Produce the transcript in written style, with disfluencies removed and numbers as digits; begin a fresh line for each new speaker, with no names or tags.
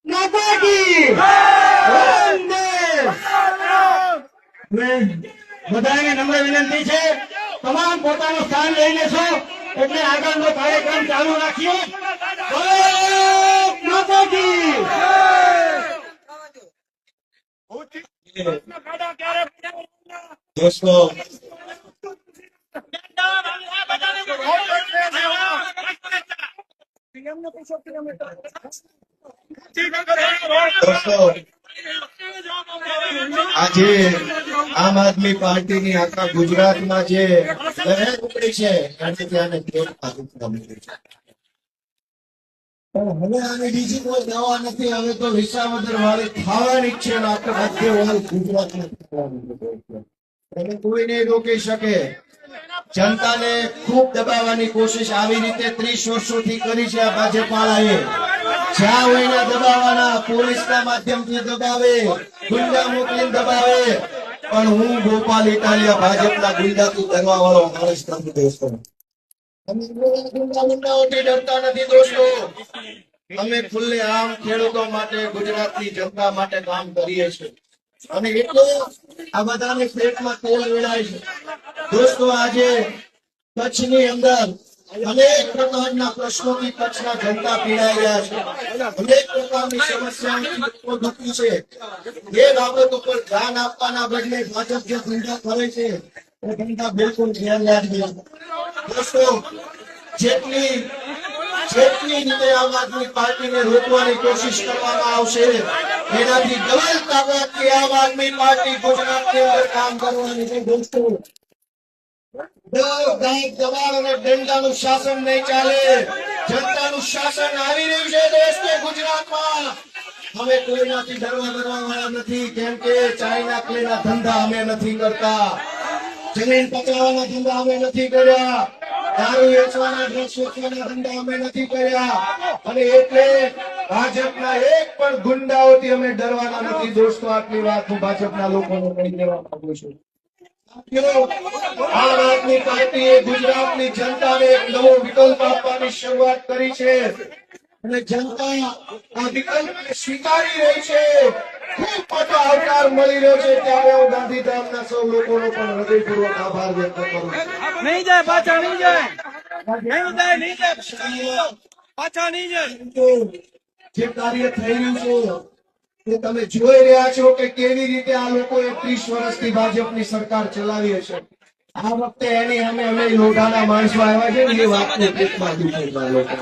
માતા કી વંદે। બધાને નમ્ર વિનંતી છે, તમામ પોતાનું સ્થાન લઈ લેશો એટલે આગળનો કાર્યક્રમ ચાલુ રાખીએ। માતા કી
દોસ્તો આજે આમ આદમી પાર્ટીની આખા ગુજરાતમાં જે લહેર ઉપડી છે એને ત્યાંને પણ હવે આની બીજી કોઈ દવા નથી। હવે તો વિસાવદર વાળી ખાવાની જ છે ને આખા મધ્ય વાળી ગુજરાતમાં એને કોઈ નહીં રોકી શકે। જનતાને ખૂબ દબાવવાની કોશિશ આવી રીતે 30 વર્ષોથી કરી છે આ ભાજપ વાળાએ। જ્યાં હોયને દબાવવાના, પોલીસના માધ્યમથી દબાવે, ગુંડા મોકલીને દબાવે, પણ હું ગોપાલ ઇટાલિયા ભાજપના ગુંડાથી ડરવા વાળો માણસ નથી દોસ્તો। અમે ગુંડાઓથી ડરતા નથી દોસ્તો। અમે ખુલ્લે આમ ખેડૂતો માટે, ગુજરાતની જનતા માટે કામ કરીએ છીએ અને એટલે આ બધાને પેટમાં તેલ વેડાય છે દોસ્તો। આજે કચ્છની અંદર અનેક પ્રકારના પ્રશ્નોથી કચ્છના જનતા પીડાઈ રહ્યા છે, અનેક પ્રકારની સમસ્યાઓથી લોકો દુઃખી છે। એ બાબત ઉપર ધ્યાન આપવાના બદલે ભાજપ જે ધંધા કરે છે એ ધંધા બિલકુલ ગેરવ્યાજબી દોસ્તો। જેટલી રીતે આમ આદમી પાર્ટીને રોકવાની કોશિશ કરવામાં આવશે એનાથી ડબલ તાકાતથી આમ આદમી પાર્ટી ગુજરાતની અંદર કામ કરવાની છે દોસ્તો। દબાણ અને દંડાનું શાસન નહીં ચાલે, જનતાનું શાસન આવી રહ્યું છે દેશને ગુજરાતમાં। અમે કોઈનાથી ડરવા વાળા નથી, કેમ કે ચાઇના ક્લેના ધંધા અમે નથી કરતા, જમીન પકડવાના ધંધા અમે નથી કર્યા, દારૂ વેચવાના, ડ્રગ્સ વેચવાના ધંધા અમે નથી કર્યા અને એટલે ભાજપના એક પણ ગુંડાઓથી અમે ડરવાના નથી દોસ્તો। આટલી વાત હું ભાજપના લોકોને કહી દેવા માંગુ છું। આમ આદમી પાર્ટીએ ગુજરાતની જનતાને એક નવો વિકલ્પ આપવાની શરૂઆત કરી છે અને જનતા આ વિકલ્પને સ્વીકારી રહી છે। ખૂબ મોટો આવકાર મળી રહ્યો છે ત્યારે હું ગાંધીધામના સૌ લોકોનો પણ હૃદયપૂર્વક આભાર વ્યક્ત કરું છું।
નહીં જાય પાછા, નહીં જાય, પાછા નહીં જાય।
જે કાર્ય થઈ રહ્યું છે એ તમે જોઈ રહ્યા છો કે કેવી રીતે આ લોકોએ 30 વર્ષથી ભાજપની સરકાર ચલાવી હશે। આ વખતે એની અમે લોઢાના માણસો આવ્યા છે ને એ વાતને પેટમાં દુખે લોકો।